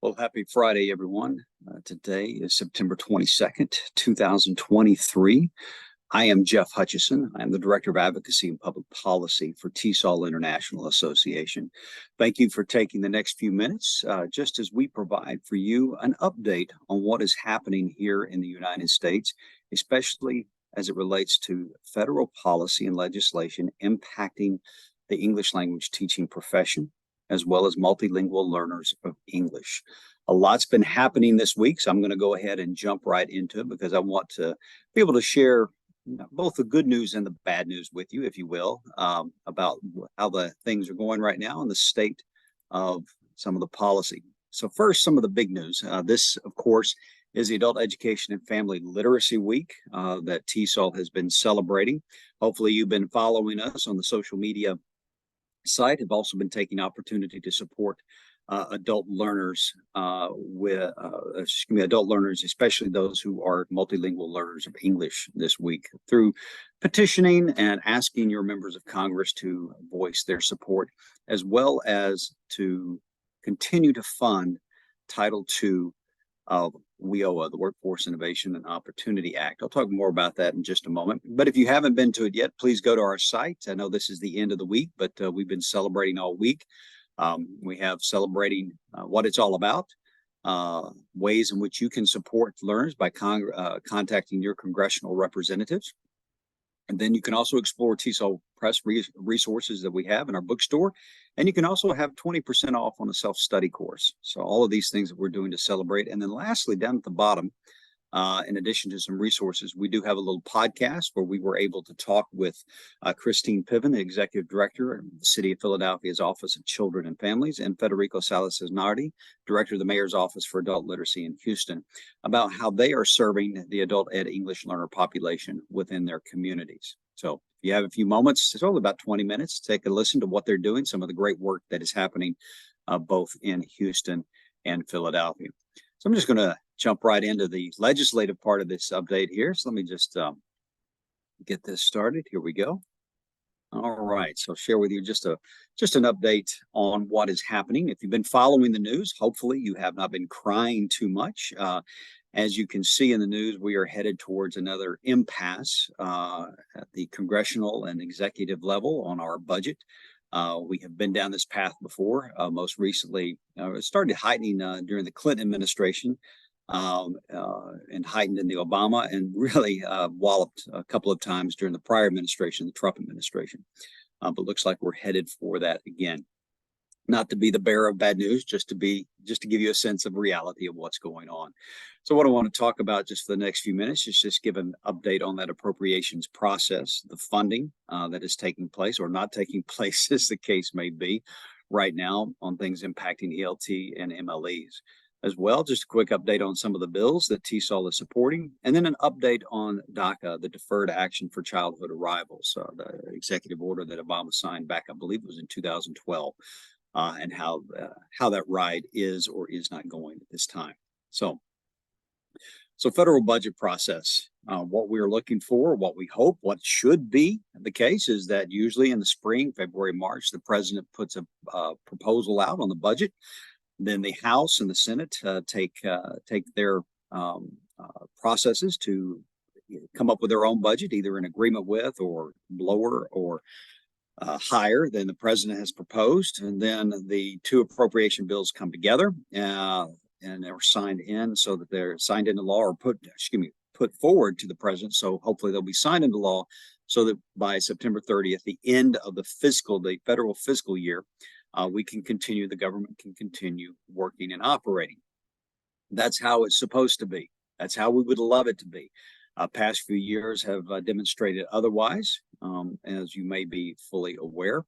Well, happy Friday, everyone. Today is September 22nd, 2023. I am Jeff Hutchison. I am the Director of Advocacy and Public Policy for TESOL International Association. Thank you for taking the next few minutes, just as we provide for you an update on what is happening here in the United States, especially as it relates to federal policy and legislation impacting the English language teaching profession, as well as multilingual learners of English. A lot's been happening this week, so I'm going to go ahead and jump right into it because I want to be able to share both the good news and the bad news with you, if you will, about how the things are going right now and the state of some of the policy. So first, some of the big news. This, of course, is the Adult Education and Family Literacy Week that TESOL has been celebrating. Hopefully you've been following us on the social media site. Have also been taking opportunity to support adult learners adult learners, especially those who are multilingual learners of English this week, through petitioning and asking your members of Congress to voice their support, as well as to continue to fund Title II of WIOA, the Workforce Innovation and Opportunity Act. I'll talk more about that in just a moment. But if you haven't been to it yet, please go to our site. I know this is the end of the week, but we've been celebrating all week. We have celebrating what it's all about, ways in which you can support learners by contacting your congressional representatives. And then you can also explore TESOL Press resources that we have in our bookstore. And you can also have 20% off on a self-study course. So all of these things that we're doing to celebrate. And then lastly, down at the bottom, in addition to some resources, we do have a little podcast where we were able to talk with Christine Piven, the Executive Director of the City of Philadelphia's Office of Children and Families, and Federico Salas-Nardi, Director of the Mayor's Office for Adult Literacy in Houston, about how they are serving the adult ed English learner population within their communities. So if you have a few moments, it's only about 20 minutes, take a listen to what they're doing, some of the great work that is happening both in Houston and Philadelphia. So I'm just going to jump right into the legislative part of this update here. So let me just get this started. Here we go. All right. So I'll share with you just an update on what is happening. If you've been following the news, hopefully you have not been crying too much. As you can see in the news, we are headed towards another impasse at the congressional and executive level on our budget. We have been down this path before. Most recently, it started heightening during the Clinton administration and heightened in the Obama, and really walloped a couple of times during the prior administration, the Trump administration. But looks like we're headed for that again. Not to be the bearer of bad news, just to give you a sense of reality of what's going on. So what I want to talk about just for the next few minutes is just give an update on that appropriations process, the funding that is taking place or not taking place, as the case may be, right now on things impacting ELT and MLEs. As well, just a quick update on some of the bills that TESOL is supporting, and then an update on DACA, the Deferred Action for Childhood Arrivals, the executive order that Obama signed back, I believe it was in 2012. And how that ride is or is not going at this time. So federal budget process, what we're looking for, what we hope, what should be the case is that usually in the spring, February, March, the president puts a proposal out on the budget. Then the House and the Senate take their processes to come up with their own budget, either in agreement with or lower or higher than the president has proposed. And then the two appropriation bills come together and they're signed in so that they're signed into law or put forward to the president. So hopefully they'll be signed into law so that by September 30th, the end of the federal fiscal year, the government can continue working and operating. That's how it's supposed to be. That's how we would love it to be. Past few years have demonstrated otherwise, as you may be fully aware.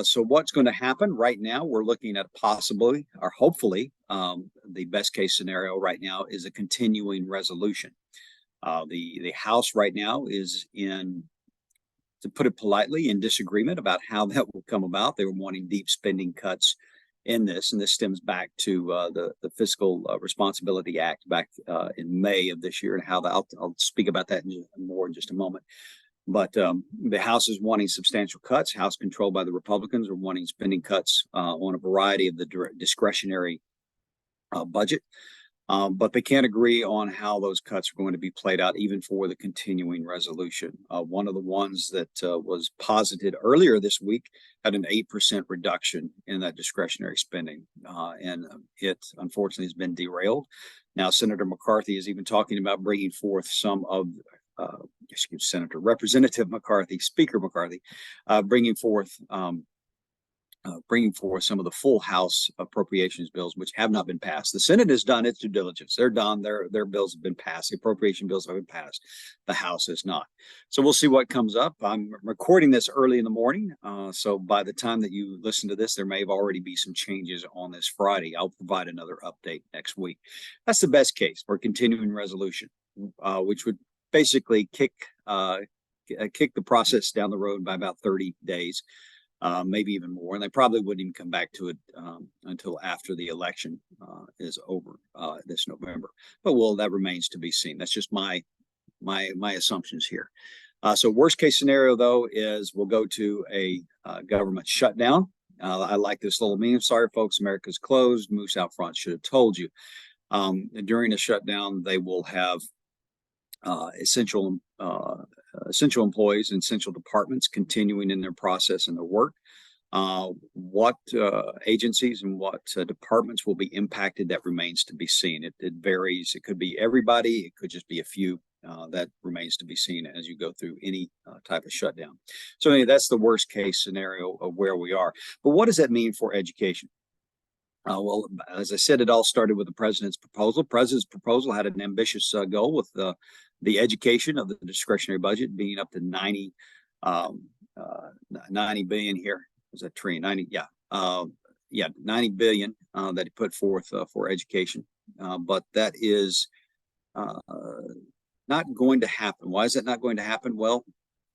So what's going to happen right now? We're looking at possibly, or hopefully, the best case scenario right now is a continuing resolution. The House right now is to put it politely, in disagreement about how that will come about. They were wanting deep spending cuts in this, and this stems back to the Fiscal Responsibility Act back in May of this year, and how I'll speak about that more in just a moment. But the House is wanting substantial cuts. House controlled by the Republicans are wanting spending cuts on a variety of the discretionary budget. But they can't agree on how those cuts are going to be played out, even for the continuing resolution. One of the ones that was posited earlier this week had an 8% reduction in that discretionary spending, and it unfortunately has been derailed. Now, Senator McCarthy is even talking about bringing forth some of Representative McCarthy, Speaker McCarthy, bringing forth some of the full House appropriations bills, which have not been passed. The Senate has done its due diligence. They're done. Their bills have been passed. The appropriation bills have been passed. The House has not. So we'll see what comes up. I'm recording this early in the morning. So by the time that you listen to this, there may have already be some changes on this Friday. I'll provide another update next week. That's the best case for continuing resolution, which would basically kick the process down the road by about 30 days. Maybe even more, and they probably wouldn't even come back to it until after the election is over this November. But that remains to be seen. That's just my assumptions here. So worst case scenario, though, is we'll go to a government shutdown. I like this little meme. Sorry, folks, America's closed. Moose out front should have told you. During a shutdown, they will have essential employees and essential departments continuing in their process and their work. What agencies and what departments will be impacted, that remains to be seen. It varies. It could be everybody. It could just be a few. That remains to be seen as you go through any type of shutdown. So anyway, that's the worst case scenario of where we are. But what does that mean for education? Well, as I said, it all started with the president's proposal. President's proposal had an ambitious goal with the education of the discretionary budget being up to 90 billion here. Was that trillion? 90, yeah, 90 billion that he put forth for education. But that is not going to happen. Why is that not going to happen? Well,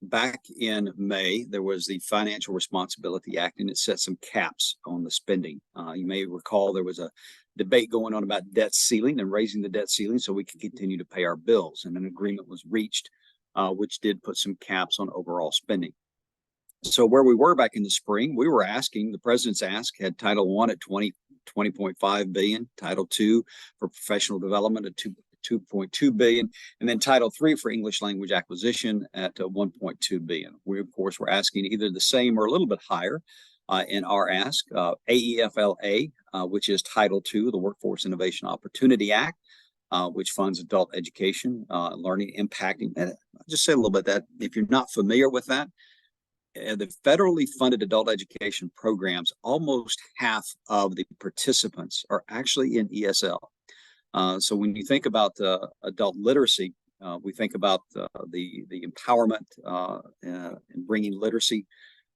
back in May, there was the Financial Responsibility Act, and it set some caps on the spending. You may recall there was a debate going on about debt ceiling and raising the debt ceiling so we could continue to pay our bills. And an agreement was reached, which did put some caps on overall spending. So where we were back in the spring, we were asking, the president's ask had Title I at 20.5 billion, Title II for professional development at 2.2 billion, and then Title III for English language acquisition at 1.2 billion. We, of course, were asking either the same or a little bit higher in our ask. AEFLA, which is Title II, the Workforce Innovation Opportunity Act, which funds adult education, learning, impacting. And I'll just say a little bit that if you're not familiar with that, the federally funded adult education programs, almost half of the participants are actually in ESL. So when you think about adult literacy, we think about the empowerment and bringing literacy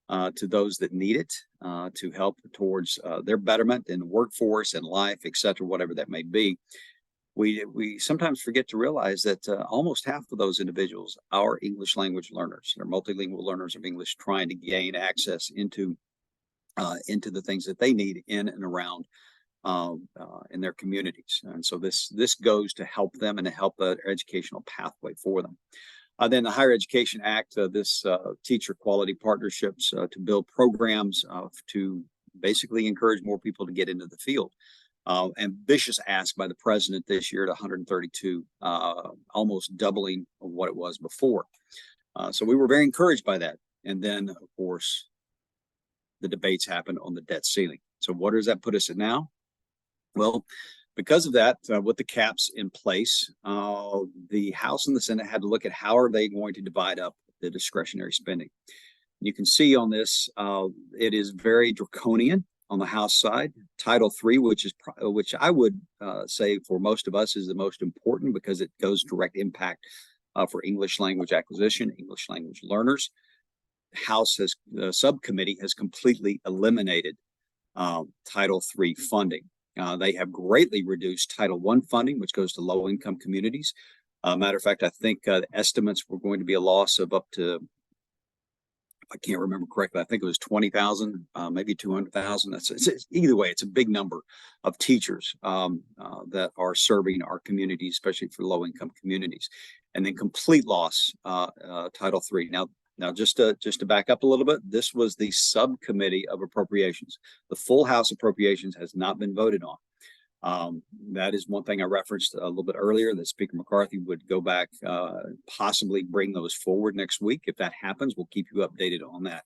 to those that need it to help towards their betterment in the workforce and life, et cetera, whatever that may be. We sometimes forget to realize that almost half of those individuals are English language learners. They're multilingual learners of English trying to gain access into the things that they need in and around in their communities. And so this goes to help them and to help the educational pathway for them. Then the Higher Education Act, this teacher quality partnerships to build programs to basically encourage more people to get into the field. Ambitious ask by the president this year at 132, almost doubling of what it was before. So we were very encouraged by that. And then, of course, the debates happened on the debt ceiling. So what does that put us at now? Well, because of that, with the caps in place, the House and the Senate had to look at how are they going to divide up the discretionary spending. You can see on this, it is very draconian on the House side. Title III, which I would say for most of us is the most important because it goes direct impact for English language acquisition, English language learners. The subcommittee has completely eliminated Title III funding. They have greatly reduced Title I funding, which goes to low-income communities. Matter of fact, I think the estimates were going to be a loss of up to, I can't remember correctly, I think it was 20,000, maybe 200,000. Either way, it's a big number of teachers that are serving our communities, especially for low-income communities. And then complete loss, Title III. Now, just to back up a little bit, this was the subcommittee of appropriations. The full House appropriations has not been voted on. That is one thing I referenced a little bit earlier, that Speaker McCarthy would go back, possibly bring those forward next week. If that happens, we'll keep you updated on that.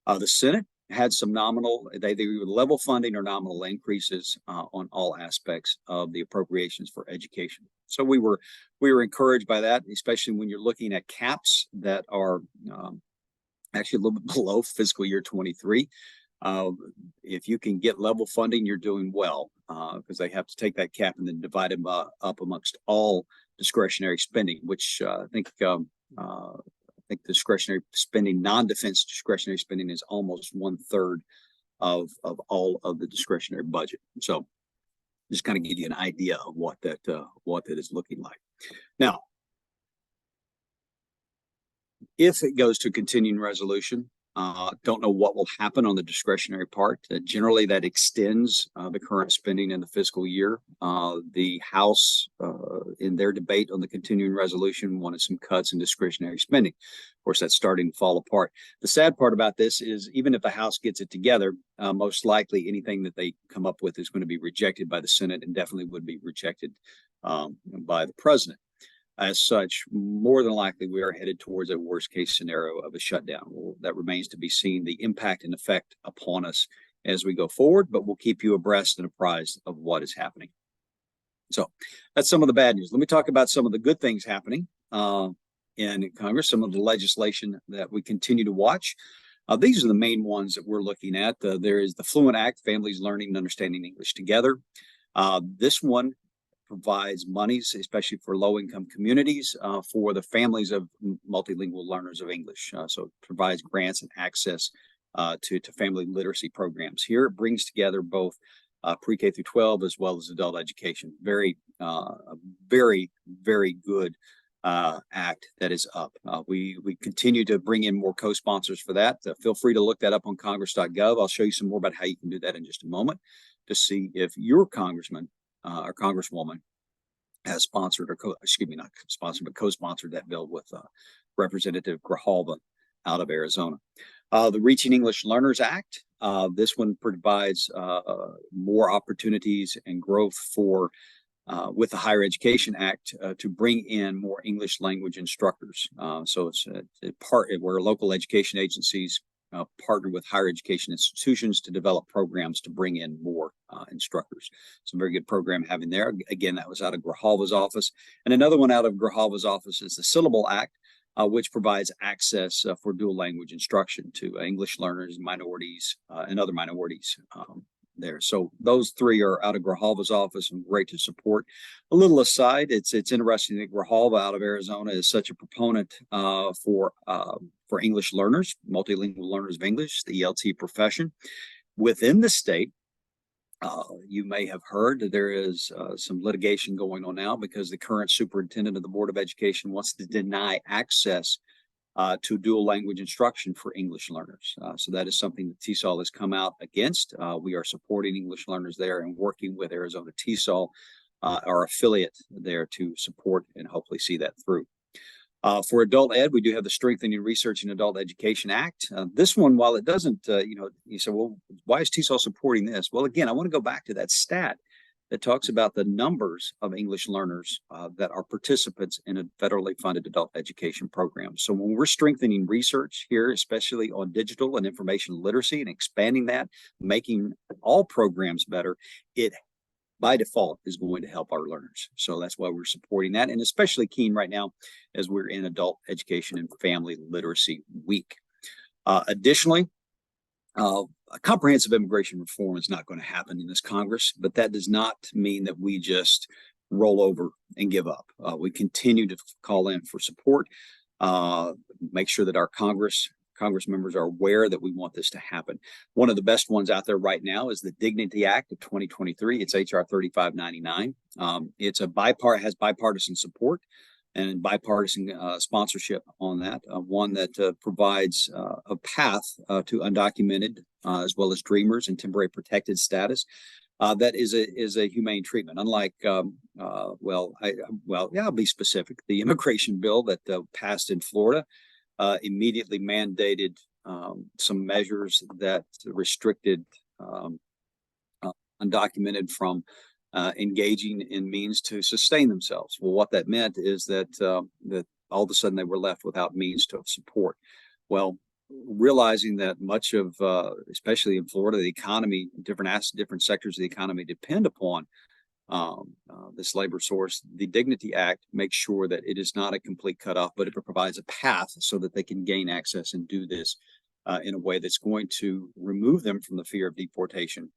The Senate had some nominal, they were level funding or nominal increases on all aspects of the appropriations for education. So we were encouraged by that, especially when you're looking at caps that are actually a little bit below fiscal year 23. If you can get level funding, you're doing well, because they have to take that cap and then divide them up amongst all discretionary spending, which I think discretionary spending, non-defense discretionary spending, is almost 1/3 of all of the discretionary budget. So just kind of give you an idea of what that is looking like. Now, if it goes to continuing resolution, don't know what will happen on the discretionary part. Generally, that extends the current spending in the fiscal year. The House, in their debate on the continuing resolution, wanted some cuts in discretionary spending. Of course, that's starting to fall apart. The sad part about this is, even if the House gets it together, most likely anything that they come up with is going to be rejected by the Senate, and definitely would be rejected by the president. As such, more than likely, we are headed towards a worst case scenario of a shutdown. Well, that remains to be seen, the impact and effect upon us as we go forward, but we'll keep you abreast and apprised of what is happening. So that's some of the bad news. Let me talk about some of the good things happening in Congress, some of the legislation that we continue to watch. These are the main ones that we're looking at. There is the Fluent Act, Families Learning and Understanding English Together. This one provides monies, especially for low-income communities, for the families of multilingual learners of English. So it provides grants and access to family literacy programs. Here it brings together both pre-K through 12 as well as adult education. Very good act that is up. We continue to bring in more co-sponsors for that. Feel free to look that up on congress.gov. I'll show you some more about how you can do that in just a moment, to see if your congressman or congresswoman has sponsored, or not sponsored, but co-sponsored that bill with Representative Grijalva out of Arizona. The Reaching English Learners Act, this one provides more opportunities and growth for, with the Higher Education Act, to bring in more English language instructors. So it's a part where local education agencies partner with higher education institutions to develop programs to bring in more instructors. Some very good program having there. Again, that was out of Grijalva's office. And another one out of Grijalva's office is the Syllable Act, which provides access for dual language instruction to English learners, minorities, and other minorities there. So those three are out of Grijalva's office and great to support. A little aside, it's interesting that Grijalva out of Arizona is such a proponent for English learners, multilingual learners of English, the ELT profession. Within the state, you may have heard that there is some litigation going on now because the current superintendent of the Board of Education wants to deny access to dual language instruction for English learners. So that is something that TESOL has come out against. We are supporting English learners there and working with Arizona TESOL, our affiliate there, to support and hopefully see that through. For adult ed, we do have the Strengthening Research in Adult Education Act. This one, while it doesn't, you say, well, why is TESOL supporting this? Well, again, I want to go back to that stat that talks about the numbers of English learners that are participants in a federally funded adult education program. So when we're strengthening research here, especially on digital and information literacy and expanding that, making all programs better, it by default is going to help our learners. So that's why we're supporting that, and especially keen right now as we're in Adult Education and Family Literacy Week. Additionally, a comprehensive immigration reform is not going to happen in this Congress, but that does not mean that we just roll over and give up. We continue to call in for support, make sure that our Congress members are aware that we want this to happen. One of the best ones out there right now is the Dignity Act of 2023. It's HR 3599. It's has bipartisan support and bipartisan sponsorship on that. One that provides a path to undocumented as well as dreamers and temporary protected status. That is a humane treatment. Unlike, I'll be specific. The immigration bill that passed in Florida immediately mandated some measures that restricted undocumented from engaging in means to sustain themselves. Well, what that meant is that that all of a sudden they were left without means to support. Well, realizing that much of, especially in Florida, the economy, different sectors of the economy depend upon this labor source, the Dignity Act makes sure that it is not a complete cutoff, but it provides a path so that they can gain access and do this in a way that's going to remove them from the fear of deportation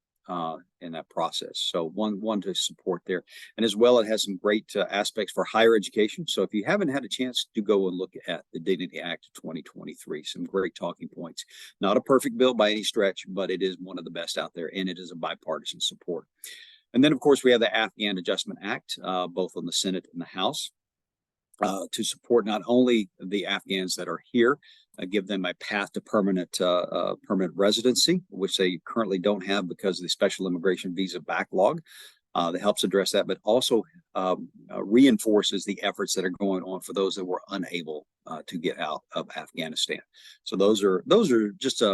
in that process. So one to support there. And as well, it has some great aspects for higher education. So if you haven't had a chance to go and look at the Dignity Act of 2023, some great talking points. Not a perfect bill by any stretch, but it is one of the best out there, and it is a bipartisan support. And then, of course, we have the Afghan Adjustment Act, both on the Senate and the House, to support not only the Afghans that are here, give them a path to permanent residency, which they currently don't have because of the special immigration visa backlog. That helps address that, but also reinforces the efforts that are going on for those that were unable to get out of Afghanistan. So those are just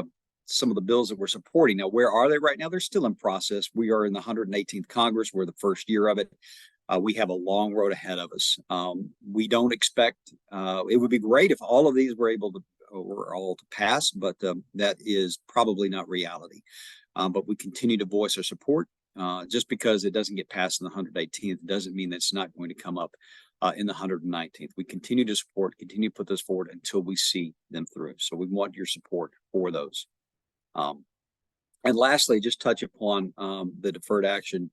some of the bills that we're supporting. Now, where are they right now? They're still in process. We are in the 118th Congress. We're the first year of it. We have a long road ahead of us. We don't expect, it would be great if all of these were all to pass, but that is probably not reality. But we continue to voice our support. Just because it doesn't get passed in the 118th doesn't mean that it's not going to come up in the 119th. We continue to support, continue to put those forward until we see them through. So we want your support for those. And lastly, just touch upon the deferred action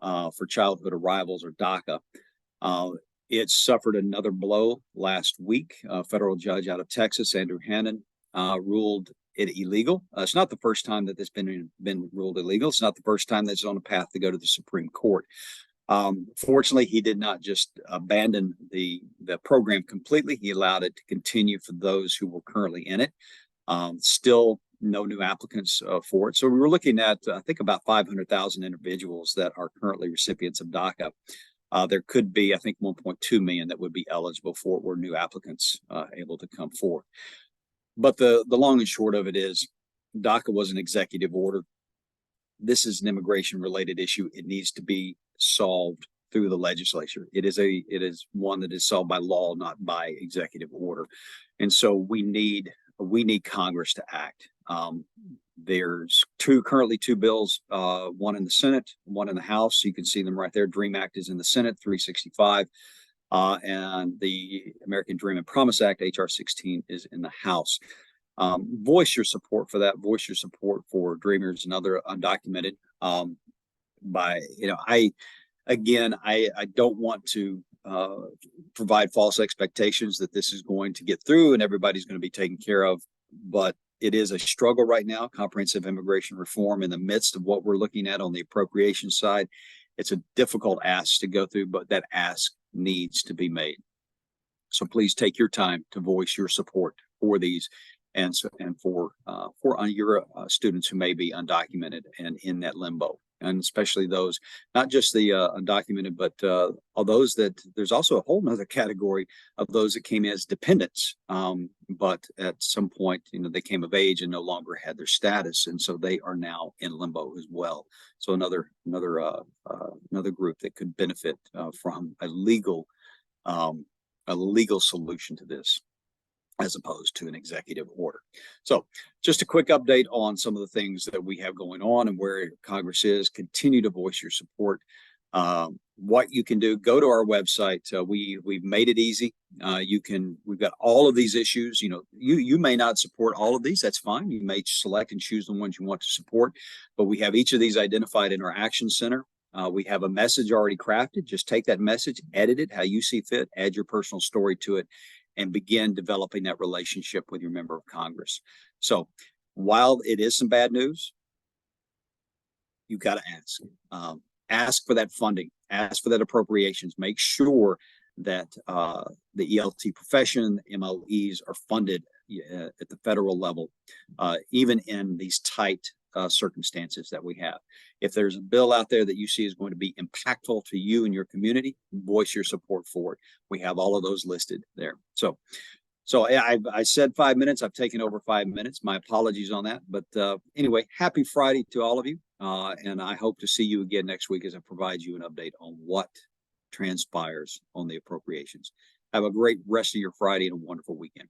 for childhood arrivals, or DACA. It suffered another blow last week. A federal judge out of Texas, Andrew Hannon, ruled it illegal. It's not the first time that this been ruled illegal. It's not the first time that it's on a path to go to the Supreme Court. Fortunately, he did not just abandon the program completely. He allowed it to continue for those who were currently in it. Still no new applicants for it. So we were looking at, I think, about 500,000 individuals that are currently recipients of DACA. There could be, I think, 1.2 million that would be eligible for it were new applicants able to come forward. But the long and short of it is DACA was an executive order. This is an immigration related issue. It needs to be solved through the legislature. It is one that is solved by law, not by executive order. And so we need Congress to act. There's currently two bills, one in the Senate, one in the House. You can see them right there. DREAM Act is in the Senate, 365, and the American Dream and Promise Act, HR 16, is in the House. Voice your support for that. Voice your support for Dreamers and other undocumented. I don't want to provide false expectations that this is going to get through and everybody's going to be taken care of, but it is a struggle right now, comprehensive immigration reform, in the midst of what we're looking at on the appropriation side. It's a difficult ask to go through, but that ask needs to be made. So please take your time to voice your support for these and for your students who may be undocumented and in that limbo. And especially those, not just the undocumented, but all those that there's also a whole nother category of those that came in as dependents. But at some point, they came of age and no longer had their status. And so they are now in limbo as well. So another group that could benefit from a legal solution to this, as opposed to an executive order. So just a quick update on some of the things that we have going on and where Congress is. Continue to voice your support. What you can do, go to our website. We've made it easy. We've got all of these issues. You may not support all of these. That's fine. You may select and choose the ones you want to support, but we have each of these identified in our Action Center. We have a message already crafted. Just take that message, edit it how you see fit, add your personal story to it, and begin developing that relationship with your member of Congress. So while it is some bad news, you've got to ask. Ask for that funding, ask for that appropriations, make sure that the ELT profession, MLEs are funded at the federal level, even in these tight circumstances that we have. If there's a bill out there that you see is going to be impactful to you and your community, voice your support for it. We have all of those listed there. So I said 5 minutes. I've taken over 5 minutes. My apologies on that. But anyway, happy Friday to all of you. And I hope to see you again next week as I provide you an update on what transpires on the appropriations. Have a great rest of your Friday and a wonderful weekend.